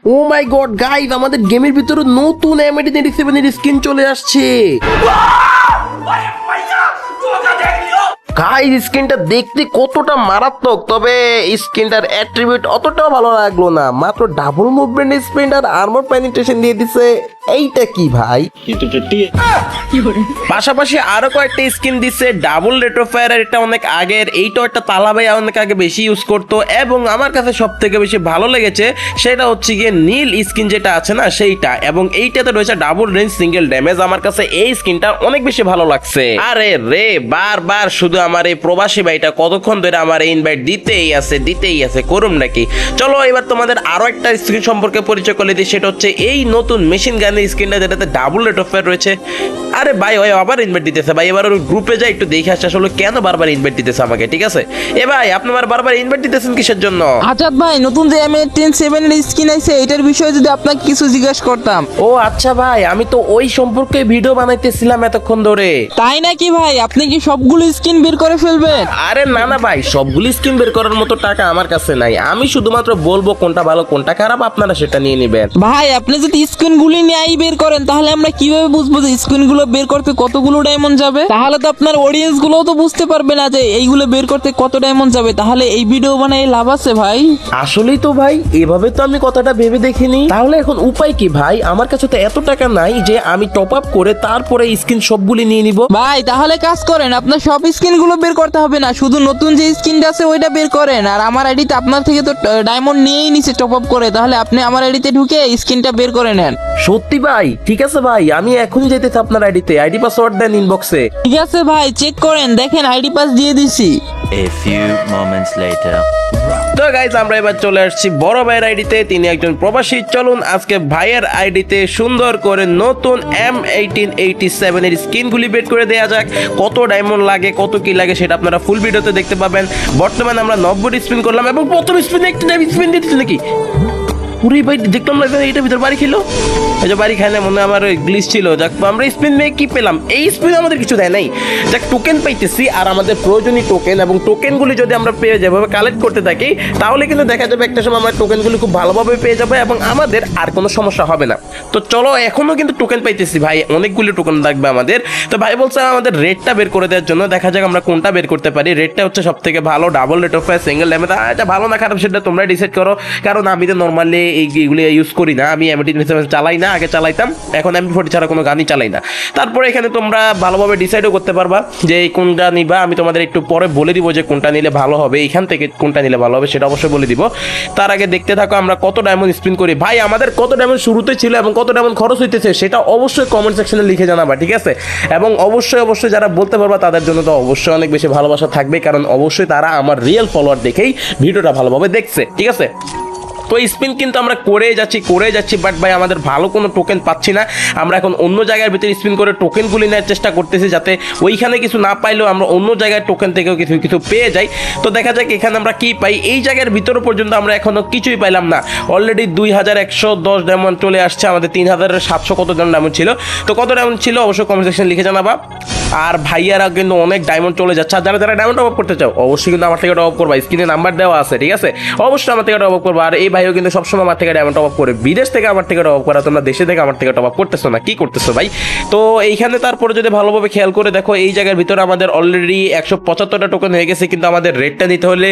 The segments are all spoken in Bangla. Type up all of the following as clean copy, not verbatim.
ও মাই গড গাইস, আমাদের গেমের ভিতরে নতুন M1887 এর স্কিন চলে আসছে। গাইস, স্কিনটা দেখতে কতটা মারাত্মক, তবে স্কিনটার অ্যাট্রিবিউট অতটাও ভালো লাগলো না। মাত্র ডাবল মুভমেন্ট স্পিন আর আর্মর পেনিট্রেশন দিয়ে দিছে। এইটা কি ভাই? পাশাপাশি আরো কয়েকটা স্কিন দিচ্ছে। ডাবল রেট অফ ফায়ার, এটা অনেক আগের, এইটাও একটা তালা ভাই অনেক আগে বেশি ইউজ করতো। এবং আমার কাছে সব থেকে বেশি ভালো লেগেছে সেটা হচ্ছে গিয়ে নীল স্কিন যেটা আছে না সেইটা, এবং এইটাতে রয়েছে ডাবল রেঞ্জ সিঙ্গেল ড্যামেজ। আমার কাছে এই স্কিনটা অনেক বেশি ভালো লাগছে। আরে রে, বারবার শুধু আমার এই প্রবাসী ভাইটা কতক্ষণ ধরে আমার এই ইনভাইট দিতেই আছে, করুম নাকি। চলো এবার তোমাদের আরো একটা স্কিন সম্পর্কে পরিচয় করে দিই, সেটা হচ্ছে এই নতুন মেশিন গানের স্কিনটা, যেটাতে ডাবল রেট অফ ফায়ার রয়েছে। আরে ভাই ওই আবার ইনভাইট দিতেছে ভাই, এবার ওর গ্রুপে যাই একটু দেখে আসছে আসলে কেন বারবার ইনভাইট দিতেছে আমাকে, ঠিক আছে? এ ভাই, আপনি বারবার ইনভাইট দিতেছেন কিসের জন্য? আজাদ ভাই, নতুন যে M107 এর স্কিন আছে এটার বিষয়ে যদি আপনাকে কিছু জিজ্ঞাসা করতাম। ও আচ্ছা ভাই, আমি তো ওই সম্পর্কে ভিডিও বানাইতেছিলাম এতক্ষণ ধরে। তাই নাকি ভাই? আপনি কি সবগুলো স্কিন বের করে ফেলবেন? আরে না না ভাই, সবগুলি স্কিন বের করার মতো টাকা আমার কাছে নাই। আমি শুধুমাত্র বলবো কোনটা ভালো কোনটা খারাপ, আপনারা সেটা নিয়ে নেবেন। ভাই আপনি যদি স্কিন গুলি নিয়েই বের করেন তাহলে আমরা কিভাবে বুঝবো যে স্কিন গুলো বের করতে কতগুলো ডায়মন্ড যাবে? তাহলে তো আপনার অডিয়েন্স গুলোও তো বুঝতে পারবে না যে এইগুলো বের করতে কত ডায়মন্ড যাবে। তাহলে এই ভিডিও বানাই লাভ আছে ভাই? আসলেই তো ভাই, এভাবে তো আমি কথাটা ভেবে দেখিনি। তাহলে এখন উপায় কি ভাই? আমার কাছে তো এত টাকা নাই যে আমি টপ আপ করে তারপরে স্কিন সবগুলি নিয়ে নিব। ভাই তাহলে কাজ করেন, আপনার সব স্কিন গুলো বের করতে হবে না, শুধু নতুন যে স্কিনটা আছে ওইটা বের করেন। আর আমার আইডিতে আপনার থেকে তো ডায়মন্ড নিয়েই নিছে টপ আপ করে, তাহলে আপনি আমার আইডিতে ঢুকে স্কিনটা বের করে নেন। সত্যি ভাই? ঠিক আছে ভাই, আমি এখনই যেতেছি আপনার আইডিতে। আইডি পাসওয়ার্ড দেন ইনবক্সে। ঠিক আছে ভাই, চেক করেন, দেখেন আইডি পাস দিয়ে দিছি। A few moments later. তো গাইজ, আমরা এবার চলে আসছি বড় ভাইয়ের আইডিতে। তিনি একজন প্রবাসী। চলুন আজকে ভাইয়ের আইডিতে সুন্দর করে নতুন M1887 এর স্কিনগুলি বের করে দেওয়া যাক। কত ডায়মন্ড লাগে, কত কি লাগে সেটা আপনারা ফুল ভিডিওতে দেখতে পাবেন। বর্তমানে আমরা 90 স্পিন করলাম এবং প্রথম স্পিনে একটা স্পিন দিতেছি নাকি? পুরি ভাই দেখলাম না এইটার ভিতর বাড়ি খেলো। এই যে বাড়ি খায় না, মনে আমার গ্লিচ ছিল। যাক, আমরা স্পিন মেয়ে কি পেলাম? এই স্পিন আমাদের কিছু দেয় নাই। যাক, টোকেন পাইতেছি, আর আমাদের প্রয়োজনীয় টোকেন এবং টোকেনগুলি যদি আমরা পেয়ে যেভাবে কালেক্ট করতে থাকি তাহলে কিন্তু দেখা যাবে একটা সময় আমরা টোকেনগুলি খুব ভালোভাবে পেয়ে যাবো এবং আমাদের আর কোনো সমস্যা হবে না। তো চলো, এখনো কিন্তু টোকেন পাইতেছি ভাই, অনেকগুলি টোকেন লাগবে আমাদের। তো ভাই বলছে আমাদের রেটটা বের করে দেওয়ার জন্য। দেখা যাক আমরা কোনটা বের করতে পারি। রেটটা হচ্ছে সব থেকে ভালো, double rate of fire single damage. এটা ভালো না খারাপ সেটা তোমরা ডিসাইড করো, কারণ আমি তো নর্মালি এইগুলো ইউজ করি না। আমি M1887 চালাই না, আগে চালাইতাম, এখন MP40 ছাড়া কোনো গানই চালাই না। তারপরে এখানে তোমরা ভালোভাবে ডিসাইডও করতে পারবা যে কোনটা নিবা। আমি তোমাদের একটু পরে বলে দিব যে কোনটা নিলে ভালো হবে, এখান থেকে কোনটা নিলে ভালো হবে সেটা অবশ্যই বলে দিব। তার আগে দেখতে থাকো আমরা কত ডায়মন্ড স্পিন করি। ভাই আমাদের কত ডায়মন্ড শুরুতে ছিল এবং কত ডায়মন্ড খরচ হইতেছে সেটা অবশ্যই কমেন্ট সেকশনে লিখে জানাবা, ঠিক আছে? এবং অবশ্যই যারা বলতে পারবা তাদের জন্য তো অবশ্যই অনেক বেশি ভালোবাসা থাকবে, কারণ অবশ্যই তারা আমার রিয়েল ফলোয়ার দেখেই ভিডিওটা ভালোভাবে দেখছে, ঠিক আছে? তো স্পিন কিন্তু আমরা করে যাচ্ছি, বাট ভাই আমাদের ভালো কোনো টোকেন পাচ্ছি না। আমরা এখন অন্য জায়গার ভিতরে স্পিন করে টোকেনগুলি নেওয়ার চেষ্টা করতেছি, যাতে ওইখানে কিছু না পাইলেও আমরা অন্য জায়গায় টোকেন থেকেও কিছু পেয়ে যাই। তো দেখা যাক এখানে আমরা কি পাই। এই জায়গার ভিতরে পর্যন্ত আমরা এখনো কিছুই পাইলাম না। অলরেডি 2110 ডায়মন্ড চলে আসছে, আমাদের 3700 কত ডায়মন্ড ছিল। তো কত ডায়মন্ড ছিল অবশ্যই কমেন্ট সেকশন লিখে জানাবা। আর ভাইয়ারা কিন্তু অনেক ডায়মন্ড চলে যাচ্ছে। আর যারা ডায়মন্ড টপ আপ করতে চাও অবশ্যই কিন্তু আমার থেকে টপ আপ করবা, স্ক্রিনে নাম্বার দেওয়া আছে, ঠিক আছে? অবশ্যই আমার থেকে টপ আপ করবা। আর এই ভাইও কিন্তু সবসময় আমার থেকে ডায়মন্ড টপ আপ করে, বিদেশ থেকে আমার থেকে টপ আপ করা, তোমরা দেশে থেকে আমার থেকে টপ আপ করতেছো না, কি করতেছো ভাই? তো এইখানে তারপরে যদি ভালোভাবে খেয়াল করে দেখো, এই জায়গার ভিতরে আমাদের অলরেডি 175টা টোকেন হয়ে গেছে, কিন্তু আমাদের রেটটা নিতে হলে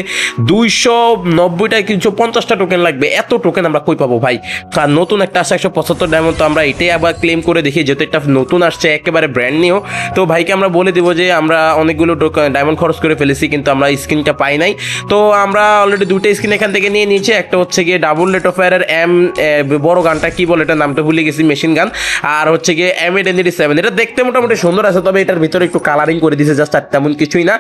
290টা 250টা টোকেন লাগবে। এত টোকেন আমরা কই পাবো ভাই? কারণ নতুন একটা আসছে 175 ডায়মন্ড, তো আমরা এটাই আবার ক্লেম করে দেখি, যেহেতু একটা নতুন আসছে একেবারে ব্র্যান্ড নিউ। তো ভাইকে আমরা বলে দিব যে আমরা অনেকগুলো ডায়মন্ড খরচ করে ফেলেছি কিন্তু আমরা স্কিনটা পাই নাই। তো আমরা অলরেডি দুটো স্কিন এখান থেকে নিয়ে নিয়েছি। একটা হচ্ছে গিয়ে ডাবল রেট অফ ফায়ারের বড় গানটা কি বলে, এটা নামটা ভুলে গেছি, মেশিন গান। আর হচ্ছে গিয়ে M1887, এটা দেখতে মোটামুটি সুন্দর আছে, তবে এটার ভিতরে একটু কালারিং করে দিয়েছে জাস্ট, আর তেমন কিছুই না।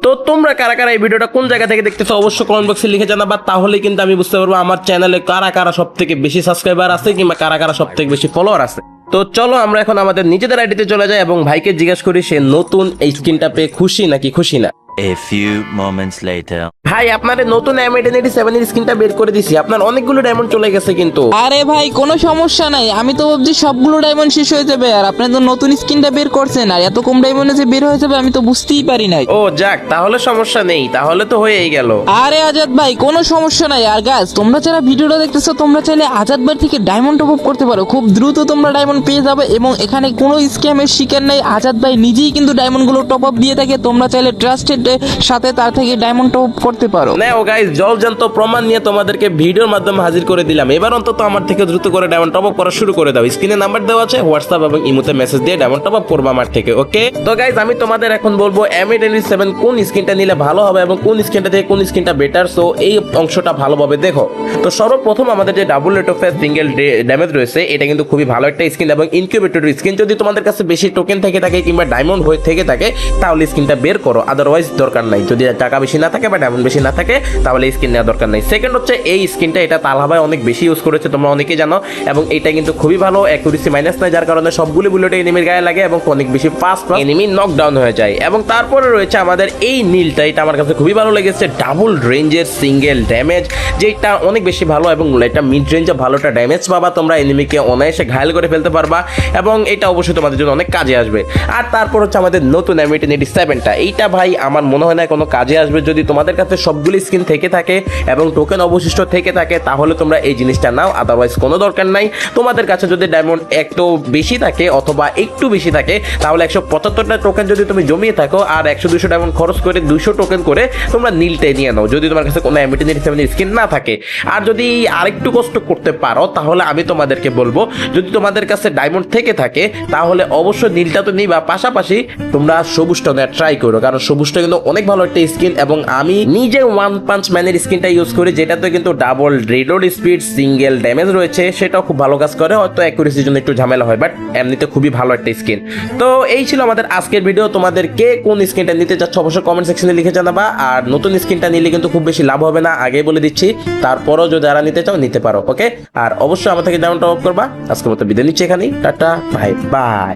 তো তোমরা কারা কারা এই ভিডিওটা কোন জায়গা থেকে দেখতেছো অবশ্যই কমেন্ট বক্সে লিখে জানাবা, তাহলে কিন্তু আমি বুঝতে পারবো আমার চ্যানেলে কারা কারা সব থেকে বেশি সাবস্ক্রাইবার আছে কিংবা কারা কারা সব থেকে বেশি ফলোয়ার আছে। তো চলো আমরা এখন আমাদের নিজেদের আইডিতে চলে যাই এবং ভাইকে জিজ্ঞেস করি সে নতুন এই স্কিনটা পেয়ে খুশি নাকি খুশি না। A few moments later. ভাই আপনার এই নতুন M1887 এর স্কিনটা বের করে দিছি, আপনার অনেকগুলো ডায়মন্ড চলে গেছে কিন্তু। আরে ভাই কোনো সমস্যা নাই, আমি তো ভাবছি সবগুলো ডায়মন্ড শেষ হয়ে যাবে, আর আপনি তো নতুন স্কিনটা বের করছেন আর এত কম ডায়মন্ডে যে বের হয়ে যাবে আমি তো বুঝতেই পারি নাই। ও যাক, তাহলে সমস্যা নেই, তাহলে তো হয়েই গেল। আরে আজাদ ভাই কোনো সমস্যা নাই। আর গাছ তোমরা যারা ভিডিওটা দেখতেছো তোমরা চাইলে আজাদ ভাই থেকে ডায়মন্ড টপ আপ করতে পারো, খুব দ্রুত তোমরা ডায়মন্ড পেয়ে যাবে এবং এখানে কোনো স্ক্যামের শিকার নেই। আজাদ ভাই নিজেই কিন্তু ডায়মন্ড গুলো টপ আপ দিয়ে থাকে, তোমরা চাইলে ট্রাস্টেড সাথে তার থেকে ডায়মন্ড টপ আপ করতে পারো। নাও গাইস, জলজান্ত প্রমাণ নিয়ে তোমাদেরকে ভিডিওর মাধ্যমে হাজির করে দিলাম। এবার অন্তত আমার থেকে দ্রুত করে ডায়মন্ড টপ আপ করা শুরু করে দাও। স্ক্রিনে নাম্বার দেওয়া আছে, হোয়াটসঅ্যাপ এবং ইমোতে মেসেজ দিয়ে ডায়মন্ড টপ আপ করবে আমার থেকে, ওকে? তো গাইস আমি তোমাদের এখন বলবো M1887 কোন স্কিনটা নিলে ভালো হবে এবং কোন স্কিনটা থেকে কোন স্কিনটা বেটার। সো এই অংশটা ভালোভাবে দেখো। তো সর্বপ্রথম আমাদের যে double rate of single damage রয়েছে, এটা কিন্তু খুবই ভালো একটা স্কিন এবং ইনকিউবেটর স্কিন। যদি তোমাদের কাছে বেশি টোকেন থেকে থাকে কিংবা ডায়মন্ড হয়ে থেকে থাকে তাহলে স্কিনটা বের করো, আদারওয়াইজ দরকার নাই। যদি টাকা বেশি না থাকে বা ডায়মন্ড বেশি না থাকে তাহলে স্কিন নেওয়ার দরকার নাই। সেকেন্ড হচ্ছে এই স্কিনটা, এটা তালহা ভাই অনেক বেশি ইউজ করেছে, তোমরা অনেকেই জানো, এবং এটা কিন্তু খুবই ভালো, অ্যাকুরেসি মাইনাস নাই, যার কারণে সবগুলি বুলেট এনিমির গায়ে লাগে এবং অনেক বেশি ফাস্ট এনিমি নকডাউন হয়ে যায়। এবং তারপরে রয়েছে আমাদের এই নীলটা, এটা আমার কাছে খুবই ভালো লেগেছে, ডাবল রেঞ্জের সিঙ্গেল ড্যামেজ, যেটা অনেক বেশি ভালো এবং এটা মিড রেঞ্জে ভালোটা ড্যামেজ পাবা, তোমরা এনিমিকে অনায়াসে ঘায়ল করে ফেলতে পারবা এবং এটা অবশ্যই তোমাদের জন্য অনেক কাজে আসবে। আর তারপর হচ্ছে আমাদের নতুন M1887টা, এইটা ভাই আমার মনে হয় না কোনো কাজে আসবে। যদি তোমাদের কাছে সবগুলি স্কিন থেকে থাকে এবং টোকেন অবশিষ্ট থেকে থাকে তাহলে তোমরা এই জিনিসটা নাও, আদারওয়াইজ কোনো দরকার নাই। তোমাদের কাছে যদি ডায়মন্ড একটু বেশি থাকে অথবা একটু বেশি থাকে তাহলে 175টা টোকেন যদি তুমি জমিয়ে থাকো আর 100-200 ডায়মন্ড খরচ করে 200 টোকেন করে তোমরা নীলটাই নিয়ে নাও, যদি তোমার কাছে কোনো M1887 স্কিন না থাকে। আর যদি আরেকটু কষ্ট করতে পারো তাহলে আমি তোমাদেরকে বলবো, যদি তোমাদের কাছে ডায়মন্ড থেকে থাকে তাহলে অবশ্যই নীলটা তো নিবা, পাশাপাশি তোমরা সবুজটা নেওয়ার ট্রাই করো, কারণ সবুজটা কিন্তু অনেক ভালো একটা স্কিন এবং আমি নিজে ওয়ান পাঞ্চ ম্যানের স্কিনটা ইউজ করি, যেটাতে কিন্তু double reload speed single damage রয়েছে, সেটাও খুব ভালো কাজ করে, হয়তো অ্যাকুরেসির জন্য একটু ঝামেলা হয়, বাট এমনিতে খুবই ভালো একটা স্কিন। তো এই ছিল আমাদের আজকের ভিডিও। তোমাদের কে কোন স্কিনটা নিতে চাচ্ছ অবশ্যই কমেন্ট সেকশনে লিখে জানাবা। আর নতুন স্কিনটা নিলে কিন্তু খুব বেশি লাভ হবে না, আগে বলে দিচ্ছি। তারপরও যদি যারা নিতে চাও নিতে পারো, ওকে? আর অবশ্যই আমার থেকে ডাউন টপ করবা। আজকের মতো বিদায় নিচ্ছি এখানেই, টাটা, বাই বাই।